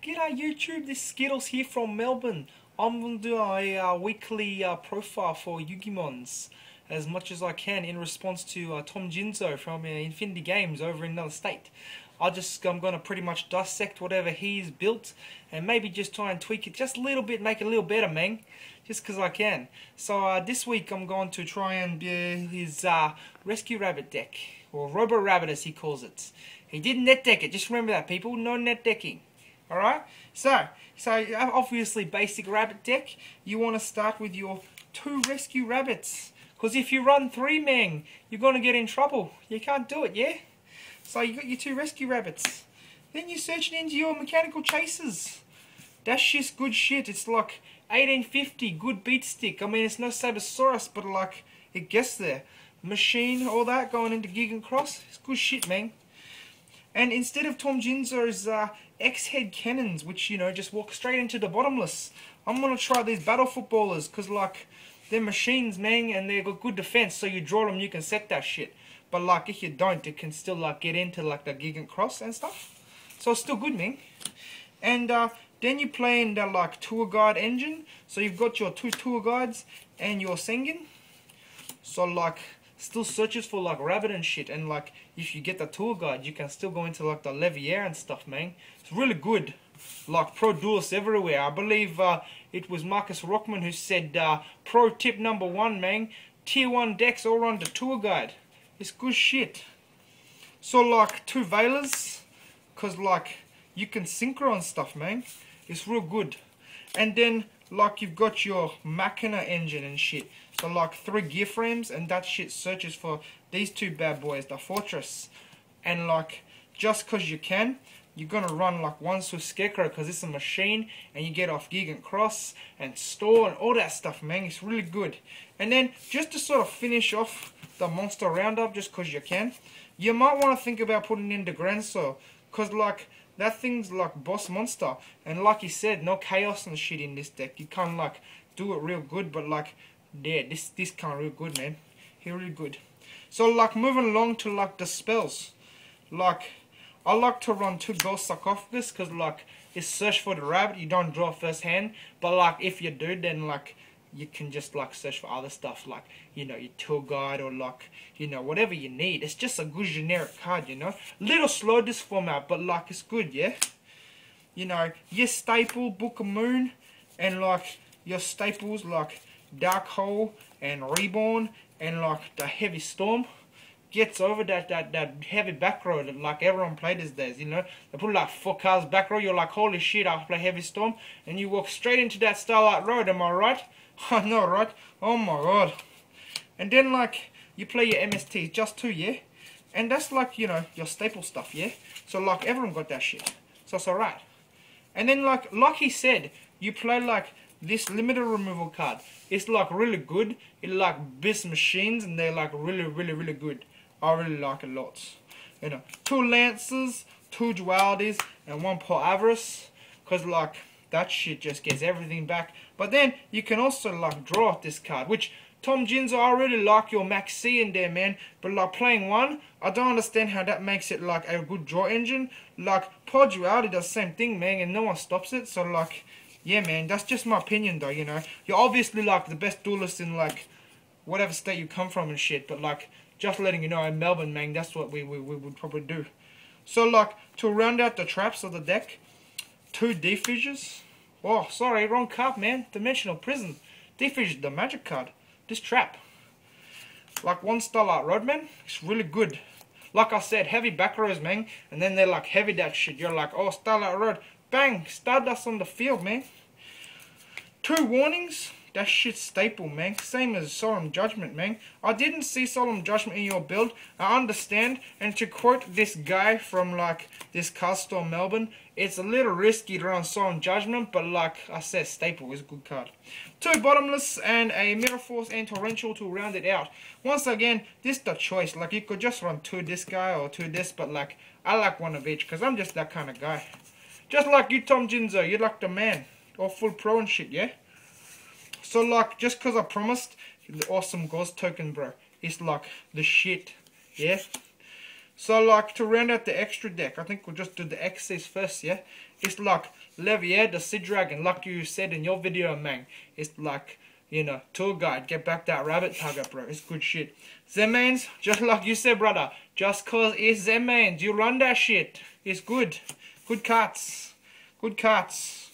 G'day YouTube, this Skittles here from Melbourne. I'm going to do a weekly profile for Yugimons as much as I can in response to Tom Jinzo from Infinity Games over in another state. I'm going to pretty much dissect whatever he's built and maybe just try and tweak it just a little bit, make it a little better, man. Just because I can. So this week I'm going to try and build his Rescue Rabbit deck, or Robo Rabbit as he calls it. He didn't net deck it, just remember that people, no net decking. Alright, so obviously basic rabbit deck, you want to start with your 2 rescue rabbits. Because if you run 3, man, you're going to get in trouble. You can't do it, yeah? So you got your 2 rescue rabbits. Then you're searching into your mechanical chasers. That's just good shit. It's like 1850, good beat stick. I mean, it's no Sabosaurus, but like, it gets there. Machine, all that, going into Gig and Cross. It's good shit, man. And instead of Tom Jinzo's X-head cannons, which, you know, just walk straight into the bottomless, I'm going to try these battle footballers, because, like, they're machines, man, and they've got good defense, so you draw them, you can set that shit. But, like, if you don't, it can still, like, get into, like, the Gig and Cross and stuff. So it's still good, man. And then you play in the, like, tour guide engine. So you've got your 2 tour guides and your Sengen. So, like, still searches for like rabbit and shit, and like if you get the tour guide you can still go into like the Levier and stuff, man. It's really good. Like pro duelists everywhere. I believe it was Marcus Rockman who said pro tip number 1, man, tier 1 decks all run the tour guide. It's good shit. So like 2 Veilers, cause like you can synchro and stuff, man. It's real good. And then like you've got your Machina engine and shit. So like 3 gear frames, and that shit searches for these 2 bad boys, the Fortress. And like, just cause you can, you're gonna run like 1 Swift Scarecrow cause it's a machine, and you get off Gig and Cross and Store and all that stuff, man. It's really good. And then just to sort of finish off the monster roundup, just cause you can, you might want to think about putting in the Grand Soul, cause like that thing's like boss monster, and like you said, no chaos and shit in this deck. You can't like do it real good, but like yeah, this kind of real good, man. He really good. So like moving along to like the spells, like I like to run 2 Ghost Sarcophagus because like it's search for the rabbit. You don't draw first hand, but like if you do, then like you can just like search for other stuff, like, you know, your tour guide or like, you know, whatever you need. It's just a good generic card, you know. Little slow this format, but like it's good, yeah. You know, your staple Book of Moon, and like your staples like Dark Hole and Reborn and like the Heavy Storm gets over that heavy back row that like everyone played these days, you know. They put like 4 cards back row, you're like, holy shit, I'll play Heavy Storm, and you walk straight into that Starlight Road, am I right? I know, right? Oh my god. And then like you play your MSTs, just 2, yeah? And that's like, you know, your staple stuff, yeah? So like everyone got that shit, so it's alright. And then like he said, you play like this limited removal card. It's like really good. It like beats machines, and they're like really good. I really like it lots. You know, 2 Lancers, 2 Dualities, and 1 Paul Avarice, cause like that shit just gets everything back. But then you can also like draw out this card, which Tom Jinzo, I really like your Max C in there, man. But like playing 1, I don't understand how that makes it like a good draw engine. Like Paul Duality does the same thing, man, and no one stops it. So like, yeah, man, that's just my opinion though, you know. You're obviously like the best duelist in like whatever state you come from and shit, but like just letting you know, in Melbourne, man, that's what we would probably do. So like to round out the traps of the deck, 2 Defissures. Oh, sorry, wrong card, man. Dimensional Prison. Defissure, the magic card. This trap. Like 1 Starlight Road, man. It's really good. Like I said, heavy back rows, man. And then they're like heavy that shit. You're like, oh, Starlight Road. Bang, Stardust on the field, man. 2 Warnings. That shit's staple, man. Same as Solemn Judgment, man. I didn't see Solemn Judgment in your build. I understand. And to quote this guy from like this card store Melbourne, it's a little risky to run Solemn Judgment, but like I said, staple is a good card. 2 Bottomless and a Mirror Force and Torrential to round it out. Once again, this is the choice. Like you could just run 2 this guy or 2 this, but like I like 1 of each because I'm just that kind of guy. Just like you, Tom Jinzo, you're like the man. Or full pro and shit, yeah? So like, just because I promised, the awesome Ghost token, bro. It's like the shit, yeah? So like to round out the extra deck, I think we'll just do the X's first, yeah? It's like Levier, the Sea Dragon, like you said in your video, man. It's like, you know, tour guide, get back that rabbit tugger, bro. It's good shit. Zemains, just like you said, brother. Just cause it's Zemains, you run that shit. It's good. Good cards. Good cards.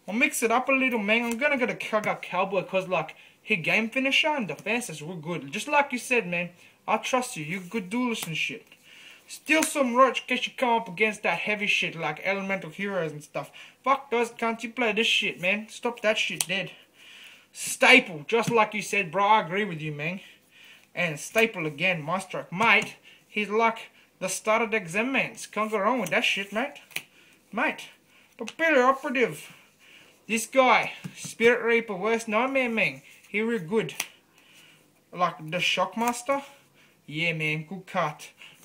I'll mix it up a little, man. I'm gonna get a Cowboy cause like he game finisher and defense is real good. Just like you said, man. I trust you. You're good duelist and shit. Steal some roach in case you come up against that heavy shit like elemental heroes and stuff. Fuck those, can't you play this shit, man? Stop that shit dead. Staple, just like you said, bro. I agree with you, man. And Staple again, my strike. Mate, he's like the starter deck Zemmans. Can't go wrong with that shit, mate. Mate, Popular Operative. This guy, Spirit Reaper, worst nightmare, man. He real good. Like the Shockmaster. Yeah, man, good card.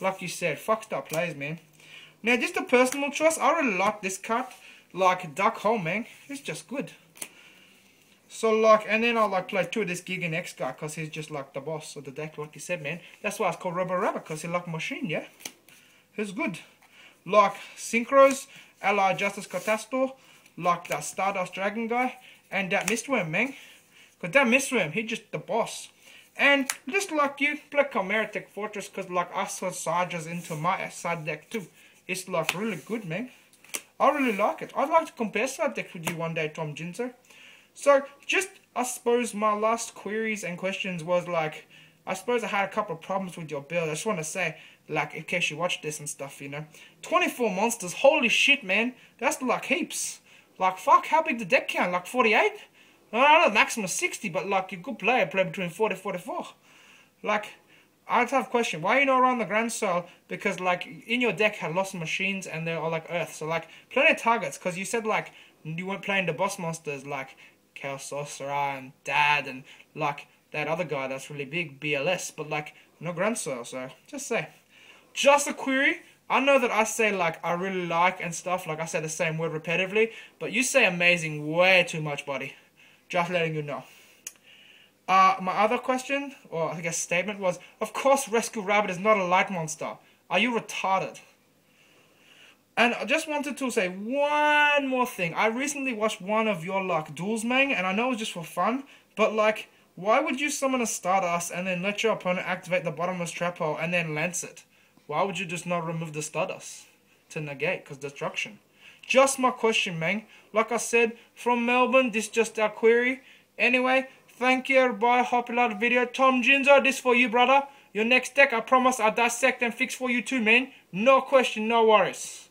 Like you said, fuck star players, man. Now, just a personal choice. I really like this card. Like Duck Hole, man. It's just good. So, like, and then I'll, like, play 2 of this Giga Next guy, because he's just, like, the boss of the deck, like you said, man. That's why it's called Robo Rabbit, because he's like machine, yeah? He's good. Like, Synchros, Ally Justice Catastor, like that Stardust Dragon guy, and that Mistworm, man. Because that Mistworm, he's just the boss. And, just like you, play Chimera Tech Fortress, because, like, I saw Sarges into my side deck, too. It's, like, really good, man. I really like it. I'd like to compare side decks with you one day, Tom Jinzo. So, just, I suppose my last queries and questions was like, I suppose I had a couple of problems with your build. I just want to say, like, in case you watch this and stuff, you know. 24 monsters, holy shit, man. That's like heaps. Like, fuck, how big the deck count? Like 48? No, no, no, maximum 60, but like, a good player play between 40 and 44. Like, I have a question. Why are you not around the Grand Soul? Because, like, in your deck had lost machines and they're all like Earth. So, like, plenty of targets. Because you said, like, you weren't playing the boss monsters, like Chaos Sorcerer and Dad and like that other guy that's really big, BLS, but like no Grand Soul, so just say. Just a query. I know that I say like I really like and stuff, like I say the same word repetitively, but you say amazing way too much, buddy. Just letting you know. My other question, or I guess statement was, of course Rescue Rabbit is not a light monster. Are you retarded? And I just wanted to say one more thing. I recently watched one of your, like, duels, man, and I know it was just for fun, but, like, why would you summon a Stardust and then let your opponent activate the bottomless trap hole and then lance it? Why would you just not remove the Stardust to negate, because destruction? Just my question, man. Like I said, from Melbourne, this is just our query. Anyway, thank you, everybody. Hope you liked the video. Tom Jinzo, this for you, brother. Your next deck, I promise I'll dissect and fix for you too, man. No question, no worries.